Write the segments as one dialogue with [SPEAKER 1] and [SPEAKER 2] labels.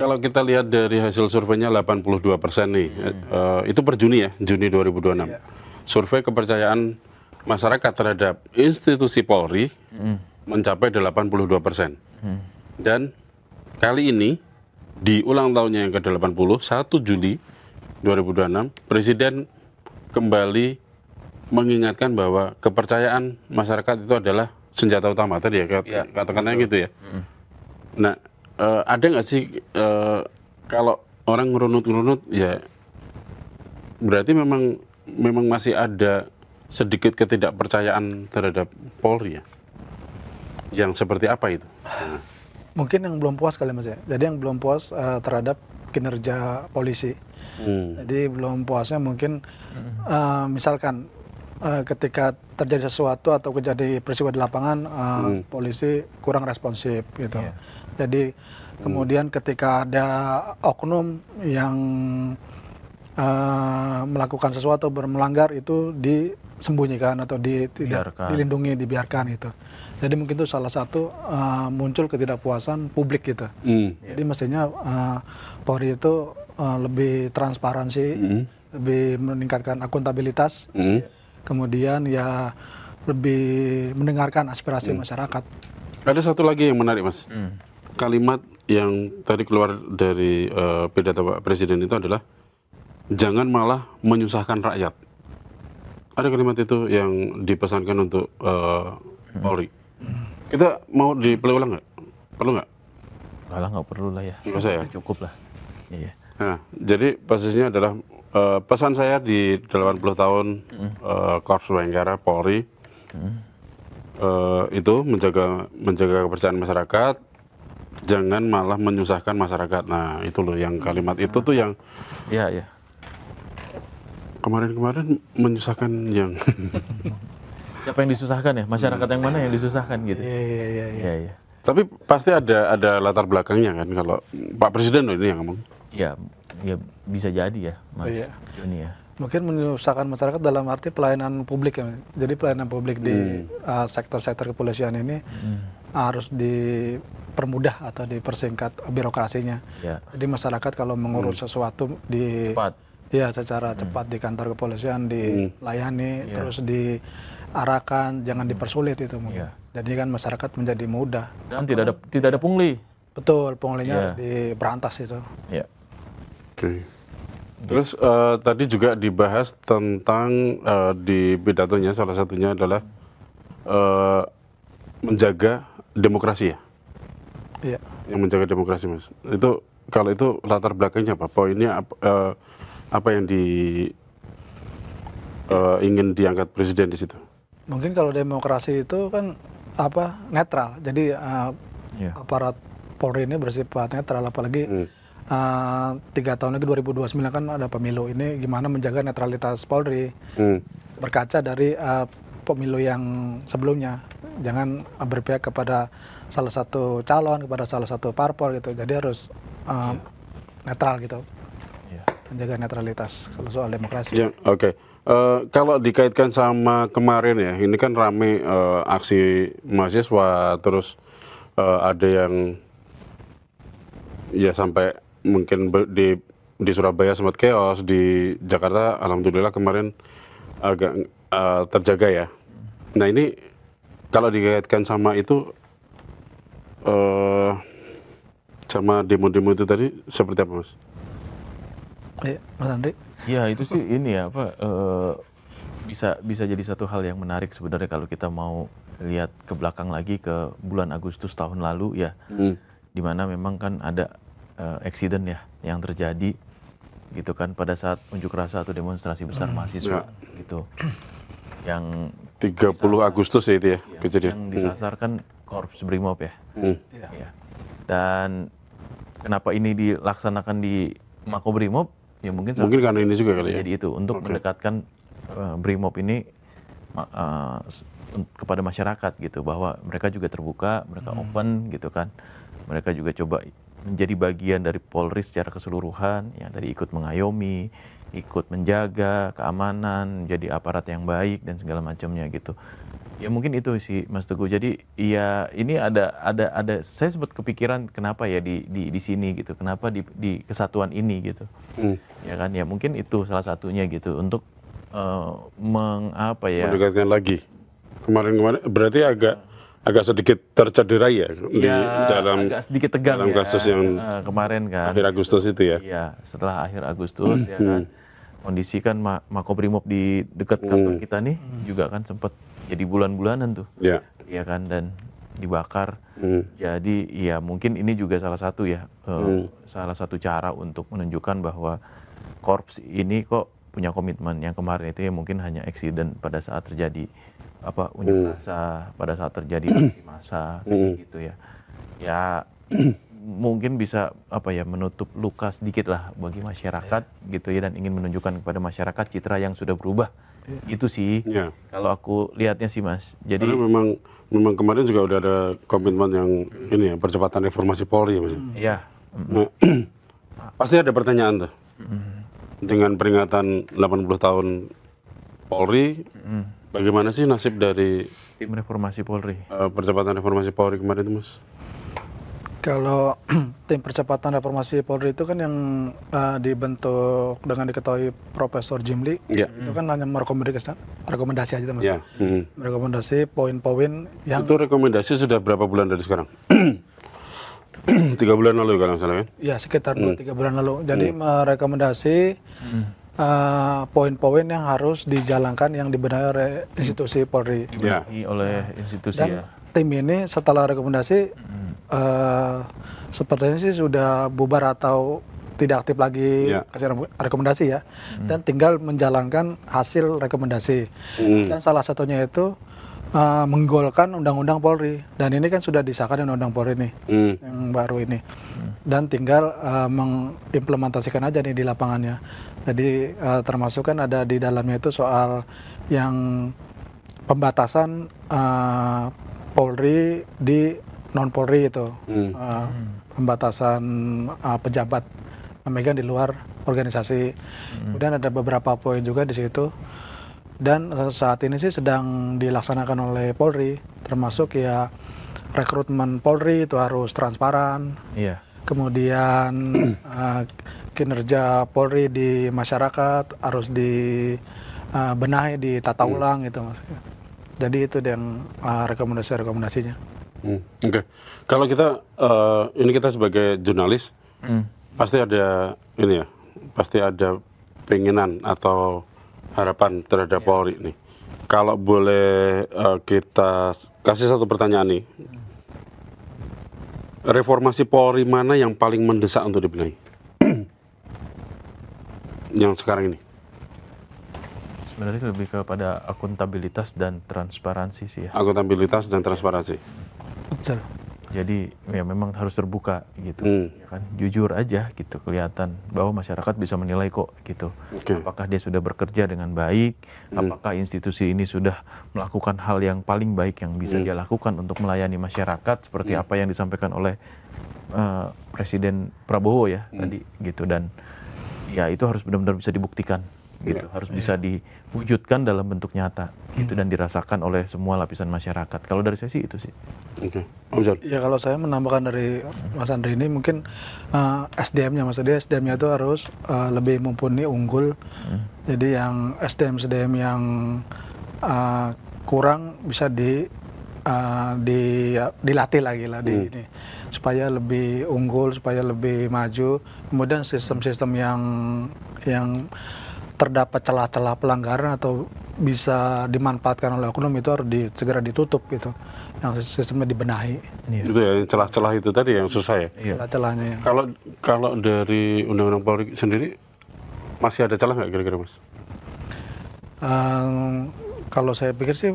[SPEAKER 1] Kalau kita lihat dari hasil surveinya 82% nih, itu per Juni ya, Juni 2026.
[SPEAKER 2] Iya.
[SPEAKER 1] Survei kepercayaan masyarakat terhadap institusi Polri mencapai 82%. Dan kali ini di ulang tahunnya yang ke-80, 1 Juli 2026, Presiden kembali mengingatkan bahwa kepercayaan masyarakat itu adalah senjata utama tadi ya,
[SPEAKER 3] Iya,
[SPEAKER 1] katakannya gitu ya. Nah, ada nggak sih kalau orang ngerunut-ngerunut ya berarti memang masih ada sedikit ketidakpercayaan terhadap Polri ya? Yang seperti apa itu?
[SPEAKER 2] Mungkin yang belum puas kali Mas ya. Jadi yang belum puas terhadap kinerja polisi. Jadi belum puasnya mungkin misalkan ketika terjadi sesuatu atau terjadi peristiwa di lapangan, polisi kurang responsif gitu. Jadi kemudian ketika ada oknum yang melakukan sesuatu melanggar itu disembunyikan atau tidak dilindungi, dibiarkan gitu. Jadi mungkin itu salah satu muncul ketidakpuasan publik gitu. Jadi mestinya Polri itu lebih transparansi, lebih meningkatkan akuntabilitas, kemudian ya lebih mendengarkan aspirasi masyarakat.
[SPEAKER 1] Ada satu lagi yang menarik Mas. Kalimat yang tadi keluar dari pidato Pak Presiden itu adalah jangan malah menyusahkan rakyat. Ada kalimat itu yang dipesankan untuk Polri. Kita mau di-play ulang nggak? Perlu nggak?
[SPEAKER 3] Nggak perlu lah ya.
[SPEAKER 1] Nggak usah ya?
[SPEAKER 3] Cukup lah. Iya.
[SPEAKER 1] Nah, jadi posisinya adalah pesan saya di 80 tahun Korps Bayangkara Polri itu menjaga kepercayaan masyarakat, jangan malah menyusahkan masyarakat. Nah, itu loh yang kalimat itu tuh yang
[SPEAKER 3] Iya.
[SPEAKER 1] kemarin menyusahkan yang
[SPEAKER 3] Siapa yang disusahkan ya? Masyarakat yang mana yang disusahkan gitu? Iya.
[SPEAKER 1] tapi pasti ada latar belakangnya kan kalau Pak Presiden loh ini yang ngomong.
[SPEAKER 3] Ya bisa jadi ya, Mas. Ini ya.
[SPEAKER 2] Mungkin menyusahkan masyarakat dalam arti pelayanan publik ya. Jadi pelayanan publik di sektor-sektor kepolisian ini harus dipermudah atau dipersingkat birokrasinya. Jadi masyarakat kalau mengurus sesuatu
[SPEAKER 3] Cepat.
[SPEAKER 2] Ya, secara cepat di kantor kepolisian dilayani, terus diarahkan, jangan dipersulit itu mungkin. Jadi kan masyarakat menjadi mudah.
[SPEAKER 3] Dan tidak ada pungli.
[SPEAKER 2] Betul, punglinya diberantas itu.
[SPEAKER 3] Iya.
[SPEAKER 1] Oke. Terus tadi juga dibahas tentang di pidatonya salah satunya adalah menjaga demokrasi ya.
[SPEAKER 2] Iya.
[SPEAKER 1] Yang menjaga demokrasi Mas. Itu kalau itu latar belakangnya apa? Poinnya apa yang ingin diangkat Presiden di situ?
[SPEAKER 2] Mungkin kalau demokrasi itu kan netral. Jadi aparat Polri ini bersifat netral, apalagi 3 tahun lagi 2029 kan ada pemilu. Ini gimana menjaga netralitas Polri berkaca dari pemilu yang sebelumnya. Jangan berpihak kepada salah satu calon, kepada salah satu parpol gitu. Jadi harus netral gitu. Menjaga netralitas kalau soal demokrasi.
[SPEAKER 1] Ya, oke. Kalau dikaitkan sama kemarin ya, ini kan rame aksi mahasiswa, terus ada yang ya sampai mungkin di Surabaya sempat chaos, di Jakarta alhamdulillah kemarin agak terjaga ya. Nah ini kalau dikaitkan sama itu sama demo-demo itu tadi seperti apa Mas?
[SPEAKER 2] Iya, Mas Andri.
[SPEAKER 3] Ya itu sih ini ya bisa jadi satu hal yang menarik sebenarnya kalau kita mau lihat ke belakang lagi ke bulan Agustus tahun lalu ya, di mana memang kan ada eksiden ya yang terjadi gitu kan pada saat unjuk rasa atau demonstrasi besar mahasiswa gitu, yang
[SPEAKER 1] 30 Agustus ya itu ya kejadian.
[SPEAKER 3] Yang disasar kan Korps Brimob ya. Dan kenapa ini dilaksanakan di Makobrimob? Ya mungkin
[SPEAKER 1] karena ini juga kali ya.
[SPEAKER 3] Jadi itu untuk mendekatkan Brimob ini kepada masyarakat gitu, bahwa mereka juga terbuka, mereka open gitu kan. Mereka juga coba menjadi bagian dari Polri secara keseluruhan, yang tadi ikut mengayomi, ikut menjaga keamanan, jadi aparat yang baik dan segala macamnya gitu. Ya mungkin itu sih Mas Teguh. Jadi ya ini ada saya sempat kepikiran kenapa ya di sini gitu. Kenapa di kesatuan ini gitu. Ya kan ya mungkin itu salah satunya gitu untuk
[SPEAKER 1] mendekatkan lagi. Kemarin berarti agak sedikit tercederai ya di dalam
[SPEAKER 3] agak sedikit tegang
[SPEAKER 1] dalam
[SPEAKER 3] ya,
[SPEAKER 1] kasus yang
[SPEAKER 3] kemarin kan.
[SPEAKER 1] akhir Agustus itu ya.
[SPEAKER 3] Iya, setelah akhir Agustus ya kan. Kondisi kan Makobrimob di dekat kantor kita nih juga kan sempat jadi bulan-bulanan tuh.
[SPEAKER 1] Iya.
[SPEAKER 3] Iya kan dan dibakar. Jadi ya mungkin ini juga salah satu ya salah satu cara untuk menunjukkan bahwa korps ini kok punya komitmen. Yang kemarin itu ya mungkin hanya eksiden pada saat terjadi unjuk rasa, pada saat terjadi aksi massa gitu ya. Ya mungkin bisa menutup luka sedikit lah bagi masyarakat gitu ya dan ingin menunjukkan kepada masyarakat citra yang sudah berubah. Itu sih kalau aku lihatnya sih Mas. Jadi
[SPEAKER 1] karena memang kemarin juga udah ada komitmen yang ini ya, percepatan reformasi Polri ya Mas.
[SPEAKER 3] Iya.
[SPEAKER 1] Nah, pasti ada pertanyaan tuh. Dengan peringatan 80 tahun Polri, bagaimana sih nasib dari
[SPEAKER 3] tim reformasi Polri?
[SPEAKER 1] Percepatan reformasi Polri kemarin itu Mas?
[SPEAKER 2] Kalau tim percepatan reformasi Polri itu kan yang dibentuk dengan diketahui Profesor Jimli, itu kan hanya merekomendasi aja Mas. Merekomendasi poin-poin yang
[SPEAKER 1] itu rekomendasi sudah berapa bulan dari sekarang? 3 bulan lalu kalau nggak salah kan?
[SPEAKER 2] Ya sekitar 2-3 bulan lalu. Jadi merekomendasi poin-poin yang harus dijalankan yang dibenahi oleh institusi Polri.
[SPEAKER 3] Dibenahi oleh institusi
[SPEAKER 2] dan tim ini setelah rekomendasi sepertinya sih sudah bubar atau tidak aktif lagi kasih rekomendasi ya, dan tinggal menjalankan hasil rekomendasi. Dan salah satunya itu menggolkan undang-undang Polri, dan ini kan sudah disahkan undang-undang Polri nih yang baru ini, dan tinggal mengimplementasikan aja nih di lapangannya. Jadi termasuk kan ada di dalamnya itu soal yang pembatasan Polri di non Polri itu, pembatasan pejabat memegang di luar organisasi. Kemudian ada beberapa poin juga di situ. Dan saat ini sih sedang dilaksanakan oleh Polri, termasuk ya rekrutmen Polri itu harus transparan. Kemudian kinerja Polri di masyarakat harus dibenahi, ditata ulang gitu Mas. Jadi itu yang rekomendasinya.
[SPEAKER 1] Oke. Kalau kita ini kita sebagai jurnalis pasti ada ini ya, pasti ada keinginan atau harapan terhadap Polri nih. Kalau boleh kita kasih satu pertanyaan nih, reformasi Polri mana yang paling mendesak untuk dibenahi? Yang sekarang ini?
[SPEAKER 3] Sebenarnya lebih kepada akuntabilitas dan transparansi sih ya.
[SPEAKER 1] Akuntabilitas dan transparansi.
[SPEAKER 2] Betul.
[SPEAKER 3] Jadi ya memang harus terbuka gitu, ya kan, jujur aja gitu, kelihatan bahwa masyarakat bisa menilai kok gitu. Apakah dia sudah bekerja dengan baik, apakah institusi ini sudah melakukan hal yang paling baik yang bisa dia lakukan untuk melayani masyarakat seperti apa yang disampaikan oleh Presiden Prabowo ya tadi gitu, dan ya itu harus benar-benar bisa dibuktikan gitu, harus bisa diwujudkan dalam bentuk nyata gitu dan dirasakan oleh semua lapisan masyarakat. Kalau dari saya sih itu sih.
[SPEAKER 2] Ya kalau saya menambahkan dari Mas Andri ini mungkin SDM-nya, maksudnya SDM-nya itu harus lebih mumpuni, unggul. Jadi yang SDM yang kurang bisa dilatih lagi lah ini supaya lebih unggul, supaya lebih maju. Kemudian sistem-sistem yang terdapat celah-celah pelanggaran atau bisa dimanfaatkan oleh oknum itu harus segera ditutup gitu, yang sistemnya dibenahi.
[SPEAKER 1] Itu ya celah-celah itu tadi yang susah ya.
[SPEAKER 2] Celah-celahnya ya.
[SPEAKER 1] Kalau dari Undang-Undang Polri sendiri masih ada celah nggak kira-kira Mas?
[SPEAKER 2] Kalau saya pikir sih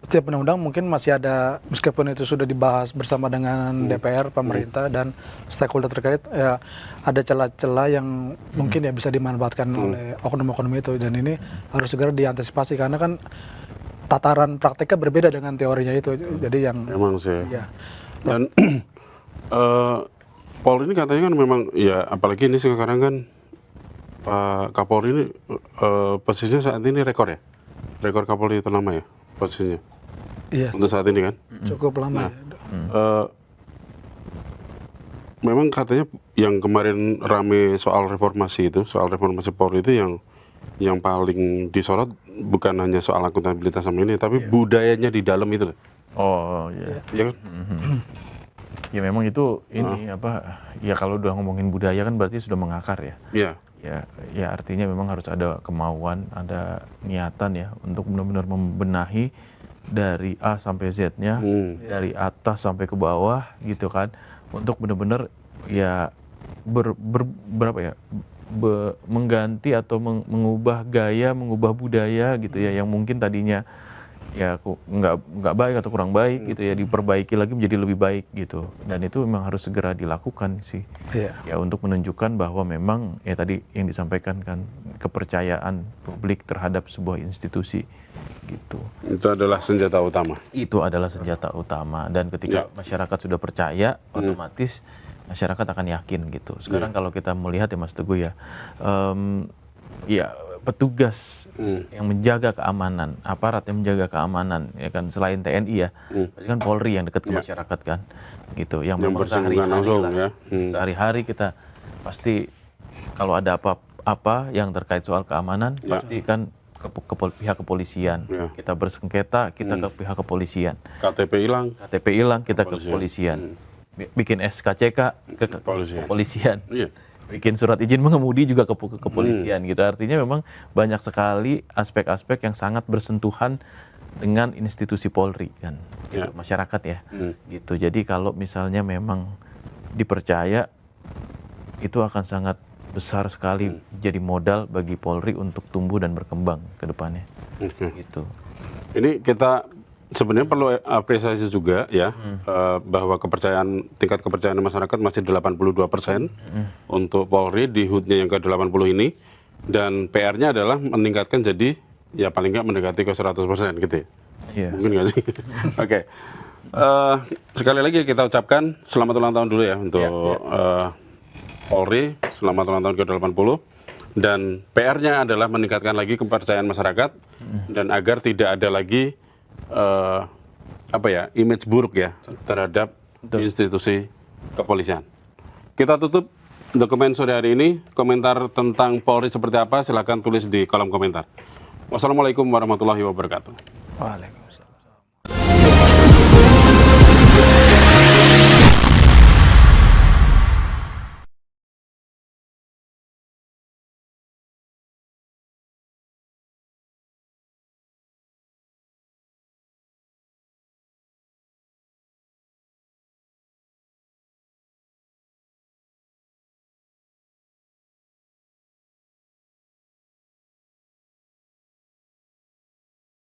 [SPEAKER 2] setiap undang-undang mungkin masih ada, meskipun itu sudah dibahas bersama dengan DPR, pemerintah dan stakeholder terkait, ya ada celah-celah yang mungkin ya bisa dimanfaatkan oleh oknum-oknum itu, dan ini harus segera diantisipasi karena kan tataran prakteknya berbeda dengan teorinya itu. Jadi yang
[SPEAKER 1] memang sih.
[SPEAKER 2] Ya.
[SPEAKER 1] Dan Polri ini katanya kan memang ya, apalagi ini sekarang kan Pak Kapolri ini posisinya saat ini rekor ya, rekor Kapolri ternama ya posisinya.
[SPEAKER 2] Iya,
[SPEAKER 1] untuk saat ini kan.
[SPEAKER 2] cukup lama ya.
[SPEAKER 1] Memang katanya yang kemarin rame soal reformasi Polri itu yang paling disorot bukan hanya soal akuntabilitas sama ini, tapi budayanya di dalam itu.
[SPEAKER 3] Oh iya.
[SPEAKER 1] Iya kan?
[SPEAKER 3] Ya memang itu ini ya kalau udah ngomongin budaya kan berarti sudah mengakar ya.
[SPEAKER 1] Iya.
[SPEAKER 3] Ya artinya memang harus ada kemauan, ada niatan ya untuk benar-benar membenahi dari A sampai Z-nya, dari atas sampai ke bawah gitu kan, untuk benar-benar ya mengganti atau mengubah gaya, mengubah budaya gitu ya, yang mungkin tadinya ya nggak baik atau kurang baik gitu ya, diperbaiki lagi menjadi lebih baik gitu. Dan itu memang harus segera dilakukan sih. Ya untuk menunjukkan bahwa memang ya tadi yang disampaikan kan, kepercayaan publik terhadap sebuah institusi gitu.
[SPEAKER 1] Itu adalah senjata utama.
[SPEAKER 3] Itu adalah senjata utama, dan ketika masyarakat sudah percaya, otomatis masyarakat akan yakin gitu. Sekarang kalau kita melihat ya Mas Teguh ya, ya petugas yang menjaga keamanan, aparat yang menjaga keamanan ya kan, selain TNI ya, pasti kan Polri yang dekat ke masyarakat kan, gitu. Yang memang sehari-hari kita pasti kalau ada apa yang terkait soal keamanan, pasti kan ke pihak kepolisian. Kita bersengketa, kita ke pihak kepolisian.
[SPEAKER 1] KTP hilang,
[SPEAKER 3] kita ke kepolisian. Bikin SKCK ke kepolisian. Bikin surat izin mengemudi juga ke kepolisian gitu. Artinya memang banyak sekali aspek-aspek yang sangat bersentuhan dengan institusi Polri kan, gitu, masyarakat ya, gitu. Jadi kalau misalnya memang dipercaya, itu akan sangat besar sekali jadi modal bagi Polri untuk tumbuh dan berkembang ke depannya. Gitu.
[SPEAKER 1] Ini kita sebenarnya perlu apresiasi juga ya, bahwa tingkat kepercayaan masyarakat masih 82% untuk Polri di HUT-nya yang ke-80 ini, dan PR-nya adalah meningkatkan jadi ya paling nggak mendekati ke 100% gitu ya. Mungkin nggak sih? Oke. Sekali lagi kita ucapkan selamat ulang tahun dulu ya untuk Polri, selamat ulang tahun ke-80, dan PR-nya adalah meningkatkan lagi kepercayaan masyarakat dan agar tidak ada lagi image buruk ya terhadap institusi kepolisian. Kita tutup dokumen sore hari ini. Komentar tentang Polri seperti apa, silakan tulis di kolom komentar. Wassalamualaikum warahmatullahi wabarakatuh.
[SPEAKER 2] Waalaikumsalam.